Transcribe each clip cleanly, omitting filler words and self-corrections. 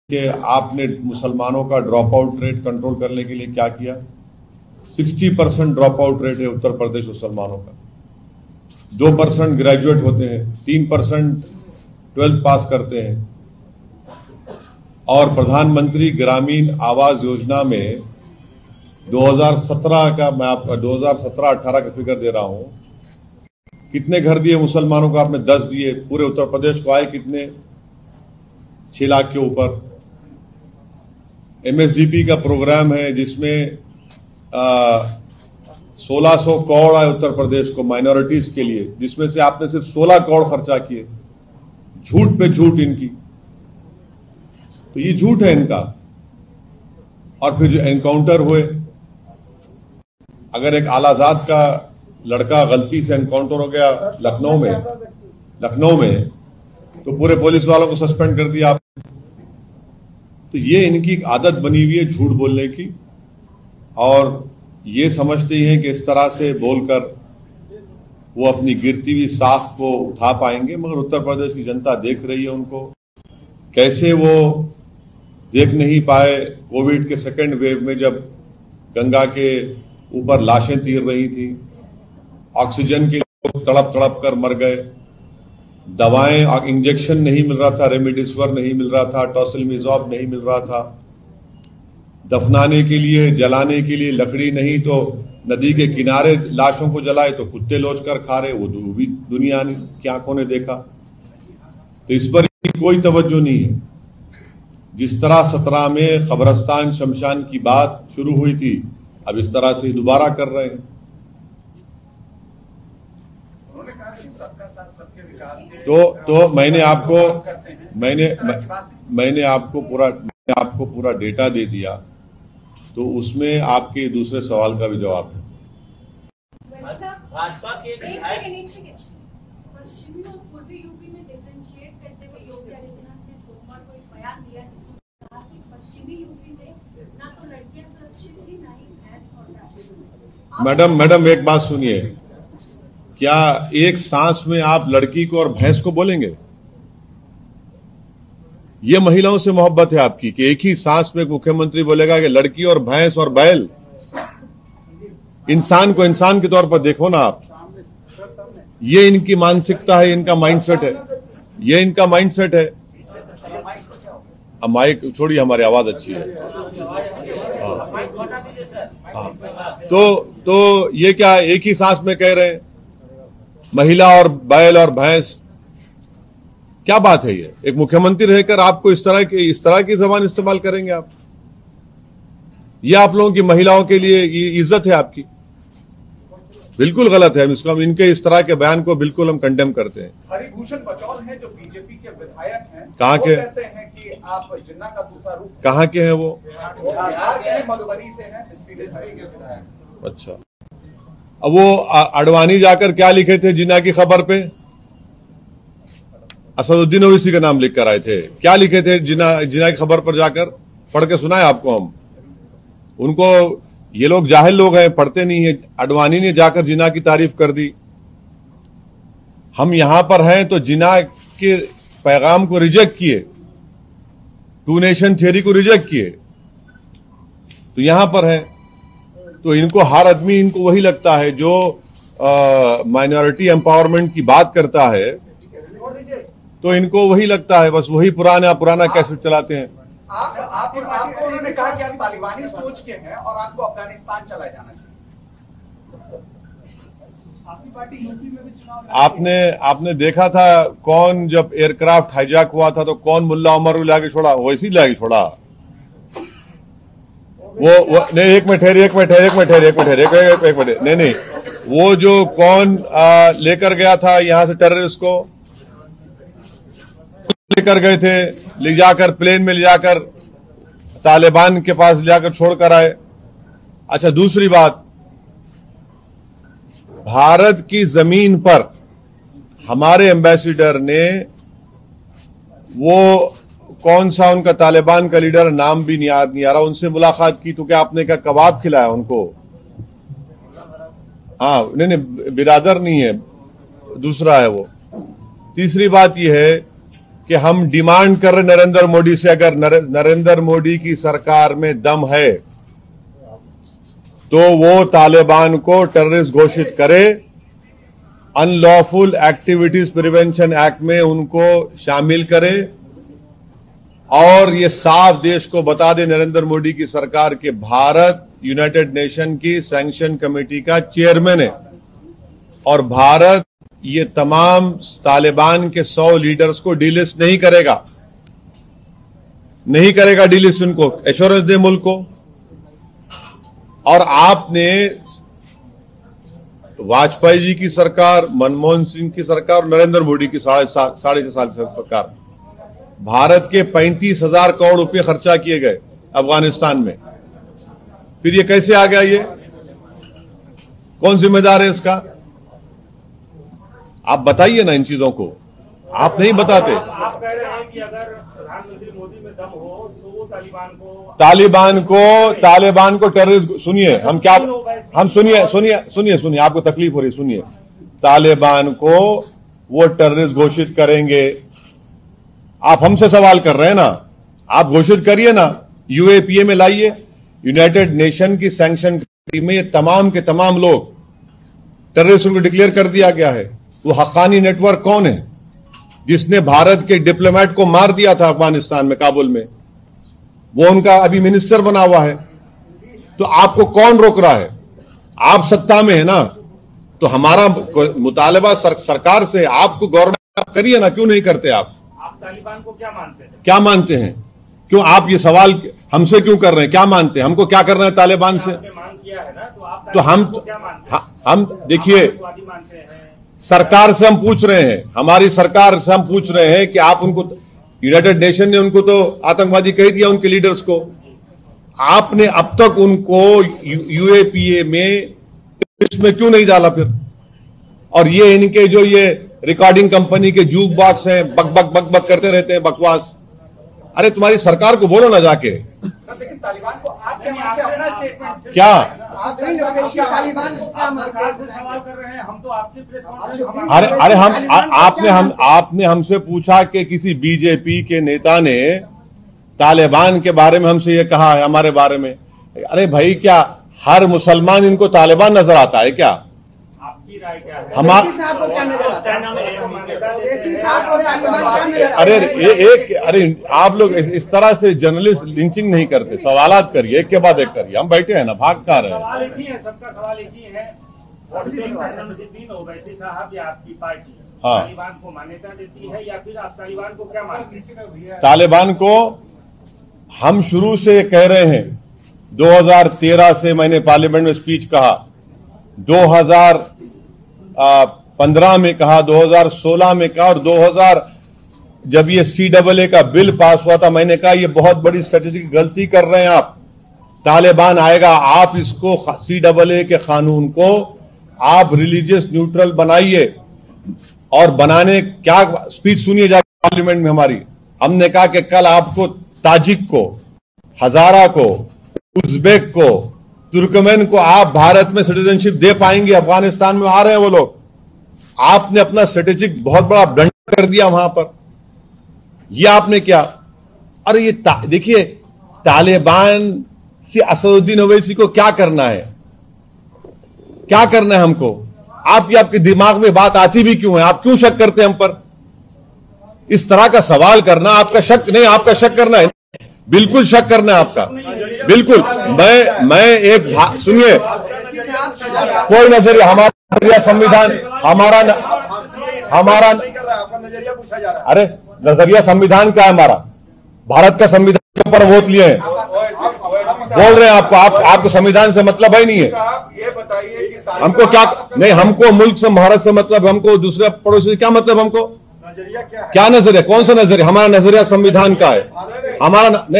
कि आपने मुसलमानों का ड्रॉप आउट रेट कंट्रोल करने के लिए क्या किया। 60% ड्रॉप आउट रेट है उत्तर प्रदेश मुसलमानों का, 2% ग्रेजुएट होते हैं, 3% 12th पास करते हैं। और प्रधानमंत्री ग्रामीण आवास योजना में 2017 का, मैं आपको 2017-18 का फिगर दे रहा हूं, कितने घर दिए मुसलमानों को आपने? 10 दिए। पूरे उत्तर प्रदेश को आए कितने? 6 लाख के ऊपर। MSDP का प्रोग्राम है जिसमें 1600 करोड़ आए उत्तर प्रदेश को माइनॉरिटीज के लिए, जिसमें से आपने सिर्फ 16 करोड़ खर्चा किए। झूठ पे झूठ इनकी, तो ये झूठ है इनका। और फिर जो एनकाउंटर हुए, अगर एक आलाजाद का लड़का गलती से एनकाउंटर हो गया लखनऊ में तो पूरे पुलिस वालों को सस्पेंड कर दिया आप। तो ये इनकी एक आदत बनी हुई है झूठ बोलने की, और ये समझते हैं कि इस तरह से बोलकर वो अपनी गिरती हुई साख को उठा पाएंगे। मगर उत्तर प्रदेश की जनता देख रही है उनको, कैसे वो देख नहीं पाए कोविड के सेकेंड वेव में, जब गंगा के ऊपर लाशें तीर रही थी, ऑक्सीजन के लोग तड़प तड़प कर मर गए, दवाएं इंजेक्शन नहीं मिल रहा था, रेमडेसिविर नहीं मिल रहा था, टोसिलमिज़ोब नहीं मिल रहा था, दफनाने के लिए जलाने के लिए लकड़ी नहीं, तो नदी के किनारे लाशों को जलाए तो कुत्ते लोच कर खा रहे, वो भी दुनिया की आंखों ने देखा। तो इस पर कोई तवज्जो नहीं है। जिस तरह 17 में कब्रिस्तान शमशान की बात शुरू हुई थी, अब इस तरह से दोबारा कर रहे हैं। तो मैंने आपको पूरा डेटा दे दिया, तो उसमें आपके दूसरे सवाल का भी जवाब है। भाजपा के पश्चिमी और पूर्वी यूपी में डिफरेंशिएट करते हुए योगी आदित्यनाथ ने सोमवार को एक बयान दिया जिसमें कहा कि पश्चिमी यूपी में ना तो लड़कियां सुरक्षित थी, ना ही भैंस और मैडम एक बात सुनिए, क्या एक सांस में आप लड़की को और भैंस को बोलेंगे? ये महिलाओं से मोहब्बत है आपकी कि एक ही सांस में मुख्यमंत्री बोलेगा कि लड़की और भैंस और बैल? इंसान को इंसान के तौर पर देखो ना आप। ये इनकी मानसिकता है, इनका माइंडसेट है, ये इनका माइंडसेट है। अब माइक छोड़िए, हमारी आवाज अच्छी है। तो ये क्या एक ही सांस में कह रहे हैं महिला और बैल और भैंस? क्या बात है ये? एक मुख्यमंत्री रहकर आपको इस तरह की जबान इस्तेमाल करेंगे आप? ये आप लोगों की महिलाओं के लिए इज्जत है आपकी? बिल्कुल गलत है। हम इनके इस तरह के बयान को बिल्कुल हम कंडेम करते हैं। हरिभूषण बचौल हैं जो बीजेपी के विधायक हैं, कहाँ के? कहते हैं कि आप जिन्ना का दूसरा रूप। कहाँ के हैं वो? बिहार के मधुबनी से हैं, के विधायक। अच्छा, अब वो अडवाणी जाकर क्या लिखे थे जिन्ना की खबर पे? असदुद्दीन ओवैसी का नाम लिख कर आए थे। क्या लिखे थे जिन्ना की खबर पर जाकर? पढ़ के सुनाए आपको हम। उनको, ये लोग जाहिल लोग हैं, पढ़ते नहीं है। अडवाणी ने जाकर जिन्ना की तारीफ कर दी। हम यहां पर हैं तो जिन्ना के पैगाम को रिजेक्ट किए, 2 नेशन थियरी को रिजेक्ट किए, तो यहां पर है। तो इनको हर आदमी इनको वही लगता है जो माइनॉरिटी एम्पावरमेंट की बात करता है, तो इनको वही लगता है, बस वही पुराना कैसेट चलाते हैं। आपको उन्होंने कहा कि आप तालिबानी सोच के हैं और आपको अफगानिस्तान चला जाना चाहिए। आपकी पार्टी यूपी में भी चुनाव, आपने देखा था कौन, जब एयरक्राफ्ट हाईजैक हुआ था तो कौन मुल्ला उमर लाके छोड़ा? वैसे ही लाके छोड़ा वो नहीं। एक मिनट नहीं, वो जो कौन लेकर गया था यहां से टेररिस्ट को, लेकर गए थे, ले जाकर प्लेन में ले जाकर तालिबान के पास ले जाकर छोड़कर आए। अच्छा, दूसरी बात, भारत की जमीन पर हमारे एम्बेसडर ने वो कौन सा उनका तालिबान का लीडर, नाम भी याद नहीं आ रहा, उनसे मुलाकात की। तो क्या आपने क्या कबाब खिलाया उनको? हाँ, नहीं, बिरादर नहीं है, दूसरा है वो। तीसरी बात यह है कि हम डिमांड कर रहे नरेंद्र मोदी से, अगर नरेंद्र मोदी की सरकार में दम है तो वो तालिबान को टेररिस्ट घोषित करे, अनलॉफुल एक्टिविटीज प्रिवेंशन एक्ट में उनको शामिल करे और ये साफ देश को बता दे नरेंद्र मोदी की सरकार के भारत यूनाइटेड नेशन की सैंक्शन कमेटी का चेयरमैन है और भारत ये तमाम तालिबान के 100 लीडर्स को डीलिस्ट नहीं करेगा डीलिस्ट, उनको एश्योरेंस दे मुल्क को। और आपने वाजपेयी जी की सरकार, मनमोहन सिंह की सरकार और नरेंद्र मोदी की 6.5 साल की सरकार, भारत के 35,000 करोड़ रुपए खर्चा किए गए अफगानिस्तान में। फिर ये कैसे आ गया? ये कौन जिम्मेदार है इसका? आप बताइए ना इन चीजों को, आप नहीं बताते। आप कह रहे हैं कि अगर प्रधानमंत्री मोदी में दम हो तो वो तालिबान को टेररिस्ट, सुनिए हम सुनिए आपको तकलीफ हो रही, सुनिए, तालिबान को वो टेररिस्ट घोषित करेंगे। आप हमसे सवाल कर रहे हैं ना, आप घोषित करिए ना, यूएपीए में लाइए, यूनाइटेड नेशन की सैंक्शन कमेटी में ये तमाम के तमाम लोग टेररिस्ट उनको डिक्लेयर कर दिया गया है। वो हक्कानी नेटवर्क कौन है जिसने भारत के डिप्लोमेट को मार दिया था अफगानिस्तान में, काबुल में? वो उनका अभी मिनिस्टर बना हुआ है। तो आपको कौन रोक रहा है? आप सत्ता में है ना, तो हमारा मुतालबा सरकार से, आपको गवर्नमेंट करिए ना, क्यों नहीं करते आप? तालिबान को क्या मानते हैं? क्या मानते हैं? क्यों आप ये सवाल हमसे क्यों कर रहे हैं? क्या मानते हैं? हमको क्या करना है तालिबान से? मांग किया है ना, तो हम देखिए, सरकार से हम पूछ रहे हैं, हमारी सरकार से हम पूछ रहे हैं कि आप उनको, यूनाइटेड नेशन ने उनको तो आतंकवादी कह दिया, उनके लीडर्स को। आपने अब तक उनको यूएपीए में इसमें क्यों नहीं डाला फिर? और ये इनके जो ये रिकॉर्डिंग कंपनी के जूक बॉक्स हैं, बक बक बक बक करते रहते हैं, बकवास। अरे तुम्हारी सरकार को बोलो ना जाके। सर लेकिन तालिबान को आप क्या मानते हैं? अपना स्टेटमेंट क्या तालिबान को क्या मानते हैं? सवाल कर रहे हैं हम, तो आपकी प्रेस कॉन्फ्रेंस। अरे आपने हमसे पूछा कि किसी बीजेपी के नेता ने तालिबान के बारे में हमसे ये कहा है हमारे बारे में। अरे भाई, क्या हर मुसलमान इनको तालिबान नजर आता है क्या? आपकी राय क्या है? अरे आप लोग इस तरह से जर्नलिस्ट लिंचिंग नहीं करते, सवालात करिए, एक के बाद एक करिए। हम बैठे हैं ना, भाग कहाँ रहे हैं? सवाल एक ही है, सबका सवाल एक ही है। प्रधानमंत्री ओवैसी साहब या आपकी पार्टी तालिबान को मान्यता देती है या फिर आप तालिबान को क्या मानते हैं? तालिबान को हम शुरू से कह रहे हैं, 2013 से मैंने पार्लियामेंट में स्पीच कहा, 2015 में कहा, 2016 में कहा, और 2000 जब ये CAA का बिल पास हुआ था, मैंने कहा ये बहुत बड़ी स्ट्रेटेजिक गलती कर रहे हैं आप। तालिबान आएगा, आप इसको CAA के कानून को आप रिलीजियस न्यूट्रल बनाइए। और बनाने क्या स्पीच सुनिए जाके पार्लियामेंट में हमारी, हमने कहा कि कल आपको ताजिक को, हजारा को, उज्बेक को, तुर्कमेन को आप भारत में सिटीजनशिप दे पाएंगे? अफगानिस्तान में आ रहे हैं वो लोग। आपने अपना स्ट्रेटेजिक बहुत बड़ा ब्लंडर कर दिया वहां पर। ये आपने क्या? अरे ये देखिए, तालिबान से असदुद्दीन ओवैसी को क्या करना है? क्या करना है हमको? आपके दिमाग में बात आती भी क्यों है? आप क्यों शक करते हैं हम पर? इस तरह का सवाल करना आपका शक नहीं, आपका शक करना है, बिल्कुल शक करना है आपका, बिल्कुल। मैं एक सुनिए, कोई नजरिया, हमारा नजरिया संविधान, हमारा अरे नजरिया संविधान का है हमारा, भारत का संविधान के ऊपर वोट लिए हैं। बोल रहे हैं आपको संविधान से मतलब है नहीं है। ये बताइए कि हमको क्या नहीं, हमको मुल्क से, भारत से मतलब, हमको दूसरे पड़ोसी से क्या मतलब? हमको नजरिया क्या नजरिया? कौन सा नजरिया? हमारा नजरिया संविधान का है,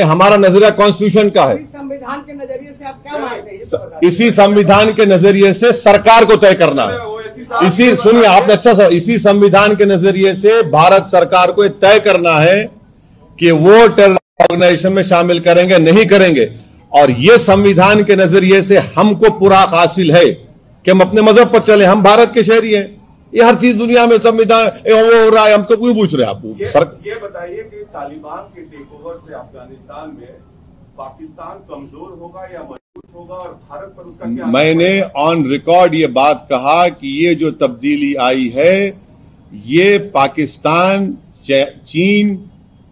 हमारा नजरिया कॉन्स्टिट्यूशन का है। संविधान के नजरिए से आप क्या मानते हैं? इसी संविधान के नजरिए से सरकार को तय करना है। इसी, सुनिए आपने अच्छा सा, इसी संविधान के नजरिए से भारत सरकार को तय करना है कि वो टेरर ऑर्गेनाइजेशन में शामिल करेंगे नहीं करेंगे। और ये संविधान के नजरिए से हमको पूरा हासिल है कि हम अपने मजहब पर चले, हम भारत के शहरी हैं, ये हर चीज दुनिया में संविधान वो हो रहा है, हम तो क्यों पूछ रहे हैं आपको? ये बताइए कि तालिबान के टेक ओवर से अफगानिस्तान में पाकिस्तान कमजोर होगा या मजबूत होगा, और भारत पर उसका क्या? मैंने ऑन रिकॉर्ड ये बात कहा कि ये जो तब्दीली आई है ये पाकिस्तान, चीन,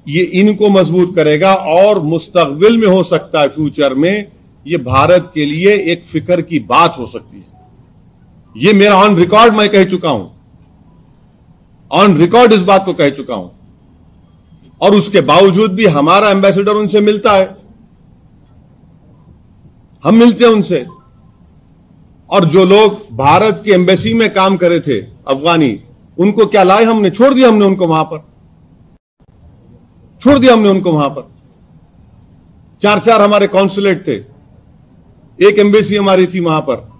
ये इनको मजबूत करेगा और मुस्तकबिल में हो सकता है फ्यूचर में ये भारत के लिए एक फिक्र की बात हो सकती है। ये मेरा ऑन रिकॉर्ड मैं कह चुका हूं, ऑन रिकॉर्ड इस बात को कह चुका हूं, और उसके बावजूद भी हमारा एम्बेसडर उनसे मिलता है, हम मिलते हैं उनसे। और जो लोग भारत की एम्बेसी में काम करे थे अफगानी, उनको क्या लाए हमने? छोड़ दिया हमने उनको वहां पर, छोड़ दिया हमने उनको वहां पर। 4-4 हमारे कॉन्सुलेट थे, एक एम्बेसी हमारी थी वहां पर।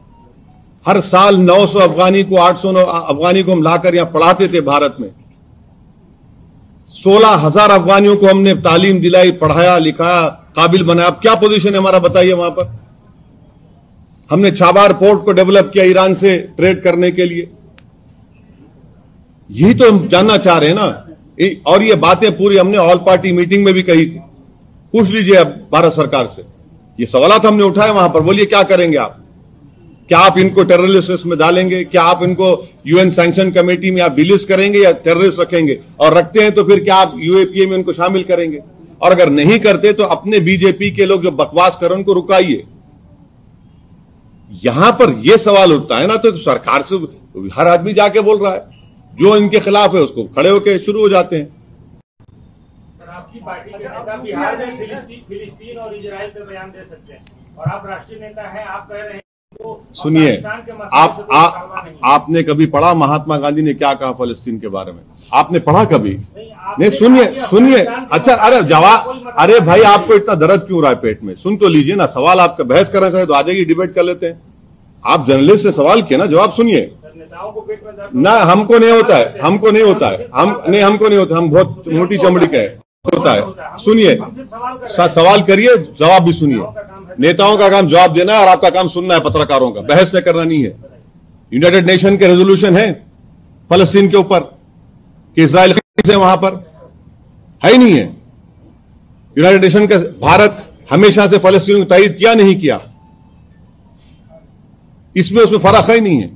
हर साल 900 अफगानी को 800 अफगानी को हम लाकर यहां पढ़ाते थे भारत में। 16,000 अफगानियों को हमने तालीम दिलाई, पढ़ाया, लिखाया, काबिल बनाया। अब क्या पोजीशन है हमारा बताइए वहां पर? हमने छाबार पोर्ट को डेवलप किया ईरान से ट्रेड करने के लिए। यही तो हम जानना चाह रहे हैं ना। और ये बातें पूरी हमने ऑल पार्टी मीटिंग में भी कही थी। पूछ लीजिए अब भारत सरकार से, ये सवालात हमने उठाए वहां पर। बोलिए क्या करेंगे आप? क्या आप इनको टेररिस्ट लिस्ट में डालेंगे? क्या आप इनको यूएन सैंक्शन कमेटी में आप डिलिस्ट करेंगे या टेररिस्ट रखेंगे? और रखते हैं तो फिर क्या आप यूएपीए में उनको शामिल करेंगे? और अगर नहीं करते तो अपने बीजेपी के लोग जो बकवास कर रहे हैं उनको रुकाइए। यहां पर यह सवाल उठता है ना, तो सरकार से हर आदमी जाके बोल रहा है, जो इनके खिलाफ है उसको खड़े होकर शुरू हो जाते हैं। सर, आपकी पार्टी के नेता बिहार में फिलिस्तीन और इजराइल पे बयान दे सकते हैं, और आप राष्ट्रीय नेता हैं, आप कह रहे हैं सुनिए, आपने कभी पढ़ा महात्मा गांधी ने क्या कहा फलस्तीन के बारे में? आपने पढ़ा कभी? नहीं, सुनिए। अच्छा, अरे जवाब, अरे भाई आपको इतना दर्द क्यों रहा है पेट में? सुन तो लीजिए ना, सवाल आपका बहस करना चाहे तो आ जाइए, डिबेट कर लेते हैं। आप जर्नलिस्ट से सवाल किए ना, जवाब सुनिए ना। हमको नहीं होता है, हमको नहीं होता है, हमको नहीं होता, हम बहुत मोटी चमड़ी के होता है। सुनिए, सवाल करिए, जवाब भी सुनिए। नेताओं का काम जवाब देना है और आपका काम सुनना है, पत्रकारों का बहस से करना नहीं है। यूनाइटेड नेशन के रेजोल्यूशन है फलस्तीन के ऊपर कि इजराइल से वहां पर है ही नहीं है। यूनाइटेड नेशन का भारत हमेशा से फलस्तीन को तायद किया नहीं किया, इसमें उसमें फर्क है ही नहीं है।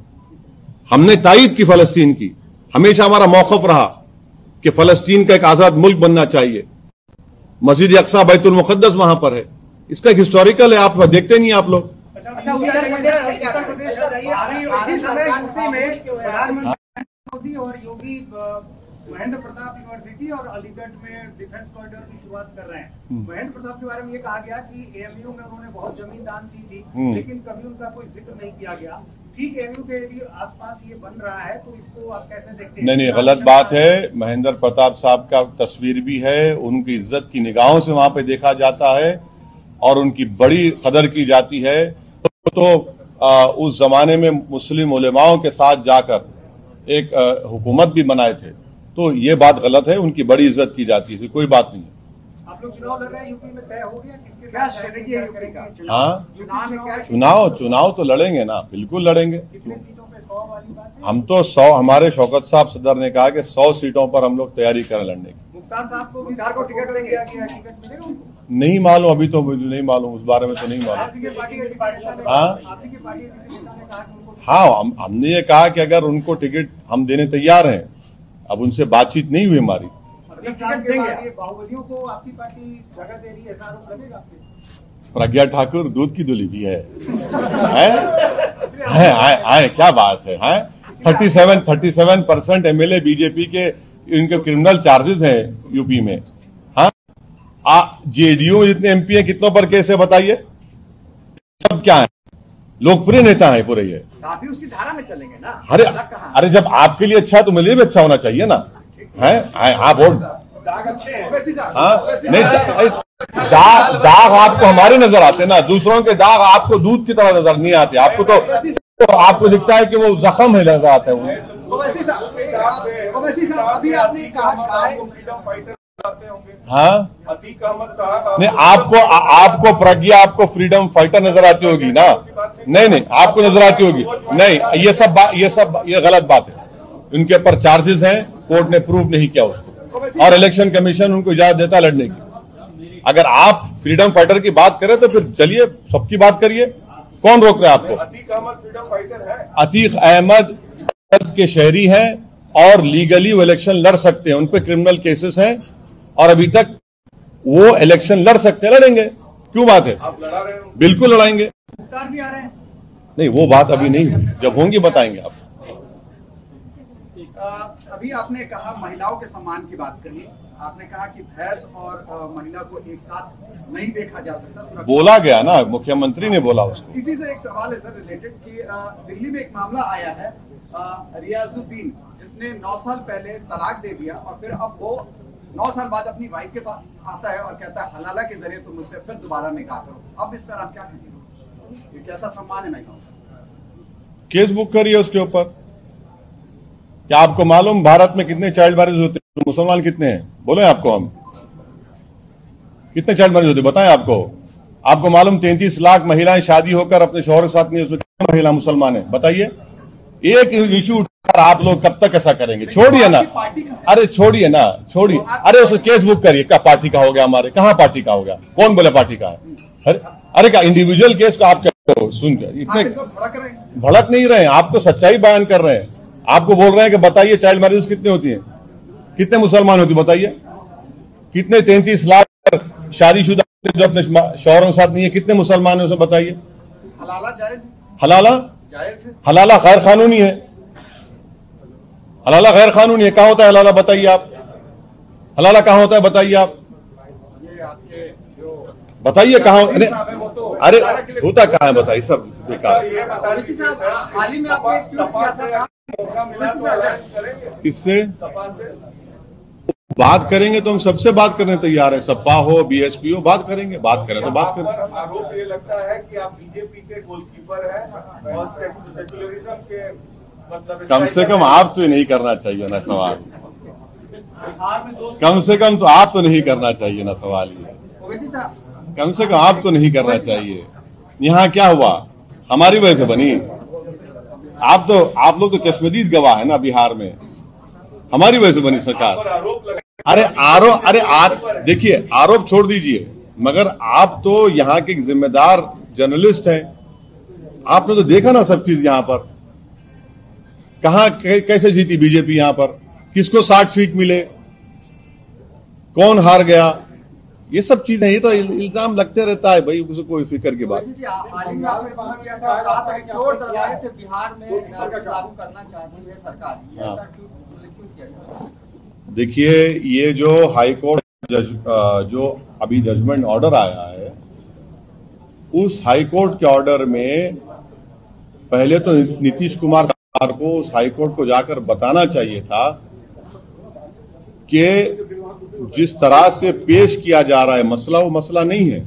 हमने तायद की फलस्तीन की, हमेशा हमारा मौक़िफ़ रहा कि फलस्तीन का एक आजाद मुल्क बनना चाहिए। मस्जिद अक्सा बैतुल मुक़द्दस वहां पर है, इसका एक हिस्टोरिकल है, आप देखते नहीं आप लोग। अच्छा, उत्तर प्रदेश इसी समय यूपी में प्रधानमंत्री मोदी और योगी महेंद्र प्रताप यूनिवर्सिटी और अलीगढ़ में डिफेंस कॉरिडोर की शुरुआत कर रहे हैं। महेंद्र प्रताप के बारे में ये कहा गया कि एएमयू में उन्होंने बहुत जमीन दान दी थी, लेकिन कभी उनका कोई जिक्र नहीं किया गया। ठीक, एएमयू के यदि आसपास ये बन रहा है तो इसको आप कैसे देखते हैं? नहीं, गलत बात है। महेंद्र प्रताप साहब का तस्वीर भी है, उनकी इज्जत की निगाहों से वहां पे देखा जाता है और उनकी बड़ी कदर की जाती है। तो उस जमाने में मुस्लिम उलेमाओं के साथ जाकर एक हुकूमत भी बनाए थे, तो ये बात गलत है। उनकी बड़ी इज्जत की जाती है, कोई बात नहीं। आप लोग चुनाव लड़ रहे हैं यूपी में, तय हो गया किसके क्या स्ट्रेटेजी है यूपी का? हाँ, चुनाव तो लड़ेंगे ना, बिल्कुल लड़ेंगे। कितने सीटों पे? 100 वाली बात है? हम तो 100, हमारे शौकत साहब सदर ने कहा कि 100 सीटों पर हम लोग तैयारी करें लड़ने की। मुख्तार साहब को बिहार को टिकट देंगे, टिकट मिलेगा उनको? नहीं मालूम, अभी तो मुझे नहीं मालूम, उस बारे में तो नहीं मालूम। आपकी पार्टी के किसी नेता ने कहा कि उनको? हाँ, हमने ये कहा कि अगर उनको टिकट हम देने तैयार हैं, अब उनसे बातचीत नहीं हुई हमारी। बाहुबलियों को आपकी पार्टी जगह दे रही है, ऐसा आरोप लगेगा आप पे? प्रज्ञा ठाकुर दूध की दुली भी है, क्या बात है? 37% एमएलए बीजेपी के, इनके क्रिमिनल चार्जेस हैं यूपी में। हाँ, जेडीयू में जितने एमपी हैं कितनों पर केस है बताइए? सब क्या है? लोकप्रिय नेता है पूरे ये। आप भी उसी धारा में चलेंगे ना? अरे जब आपके लिए अच्छा है तो मेरे लिए भी अच्छा होना चाहिए ना। आप वोट नहीं, दाग आपको हमारे नजर आते ना, दूसरों के दाग आपको दूध की तरह नजर नहीं आते। आपको तो आपको दिखता है कि वो जख्म है, नजर आता है वो। हाँ, नहीं, आपको प्रज्ञा, आपको फ्रीडम फाइटर नजर आती होगी ना? नहीं, आपको नजर आती होगी। नहीं, ये गलत बात है। उनके ऊपर चार्जेस हैं, कोर्ट ने प्रूव नहीं किया उसको, और इलेक्शन कमीशन उनको इजाजत देता है लड़ने की। अगर आप फ्रीडम फाइटर की बात करें तो फिर चलिए सबकी बात करिए, कौन रोक रहा है आपको? अतीक अहमद फ्रीडम फाइटर है। अतीक अहमद भारत के शहरी हैं और लीगली वो इलेक्शन लड़ सकते हैं, उन पे क्रिमिनल केसेस हैं और अभी तक वो इलेक्शन लड़ सकते हैं, लड़ेंगे, क्यों बात है? आप लड़ा रहे हो? बिल्कुल लड़ाएंगे। मुख्तार भी आ रहे हैं। नहीं, वो बात अभी नहीं हुई, जब होंगी बताएंगे आप। अभी आपने कहा महिलाओं के सम्मान की बात करी, आपने कहा कि भैंस और महिला को एक साथ नहीं देखा जा सकता। बोला गया ना, मुख्यमंत्री ने बोला उसको। इसी से एक सवाल है सर रिलेटेड कि दिल्ली में एक मामला आया है रियाजुद्दीन, जिसने 9 साल पहले तलाक दे दिया और फिर अब वो 9 साल बाद अपनी वाइफ के पास आता है और कहता है हलाला के जरिए तुम मुझसे फिर दोबारा निकाह करो। अब इस पर आप क्या कहेंगे? ये कैसा सम्मान है महिलाओं का? केस बुक करिए उसके ऊपर। क्या आपको मालूम भारत में कितने चाइल्ड मैरिज होते हैं? मुसलमान कितने हैं बोले आपको? हम कितने चाइल्ड मैरिज होते बताएं आपको मालूम 33 लाख महिलाएं शादी होकर अपने शौहर के साथ नहीं, उसमें कितनी महिला मुसलमान है बताइए? एक इश्यू उठाकर आप लोग कब तक ऐसा करेंगे? छोड़िए ना, अरे छोड़िए ना, छोड़िए। अरे उसको केस बुक करिए। क्या पार्टी का हो गया? हमारे कहाँ पार्टी का हो गया? कौन बोले पार्टी का है? अरे क्या इंडिविजुअल केस का आप क्या सुन कर इतने भड़क नहीं रहे हैं? आप तो सच्चाई बयान कर रहे हैं। आपको बोल रहे हैं कि बताइए चाइल्ड मैरिज कितनी होती है, कितने मुसलमान होती बताइए? कितने 33 लाख शादीशुदा जो अपने शौहरों के साथ नहीं है, कितने मुसलमान है उसे बताइए? हलाला जायज? हलाला जायज है? हलाला गैर कानूनी है। हलाला गैर कानूनी है। कहां होता है हलाला बताइए आप? हलाला कहां होता है बताइए आप? बताइए कहां? अरे होता कहां है बताइए? सब बेकार। हाल ही में आपने एक ट्वीट किया था, किससे बात करेंगे? तो हम सबसे बात करने तैयार है। सपा हो, बीएसपी हो, बात करेंगे। बात करें तो बात करें। आरोप ये लगता है कि आप बीजेपी के गोलकीपर हैं और सेकुलरिज्म के मतलब कम से कम आप तो नहीं करना चाहिए ना सवाल। कम से कम तो आप तो नहीं करना चाहिए ना सवाल। ये कम से कम आप तो नहीं करना चाहिए। यहाँ क्या हुआ? हमारी वजह से बनी। आप लोग तो चश्मदीद गवाह है ना बिहार में। हमारी वजह से बनी सरकार। अरे देखिए, आरोप छोड़ दीजिए, मगर आप तो यहाँ के जिम्मेदार जर्नलिस्ट हैं। आपने तो देखा ना सब चीज। यहाँ पर कहां कैसे जीती बीजेपी? यहाँ पर किसको 60 सीट मिले, कौन हार गया, ये सब चीजें। ये तो इल्जाम लगते रहता है भाई, उसको कोई फिक्र की बात। बिहार में लागू करना चाहती है सरकार। देखिए, ये जो हाईकोर्ट जो अभी जजमेंट ऑर्डर आया है, उस हाईकोर्ट के ऑर्डर में पहले तो नीतीश कुमार सरकार को उस हाईकोर्ट को जाकर बताना चाहिए था कि जिस तरह से पेश किया जा रहा है मसला, वो मसला नहीं है।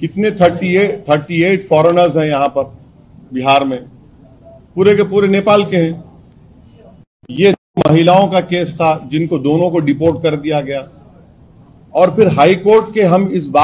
कितने 38 फॉरेनर्स हैं यहाँ पर बिहार में, पूरे के पूरे नेपाल के हैं। ये महिलाओं का केस था जिनको दोनों को डिपोर्ट कर दिया गया, और फिर हाई कोर्ट के हम इस बात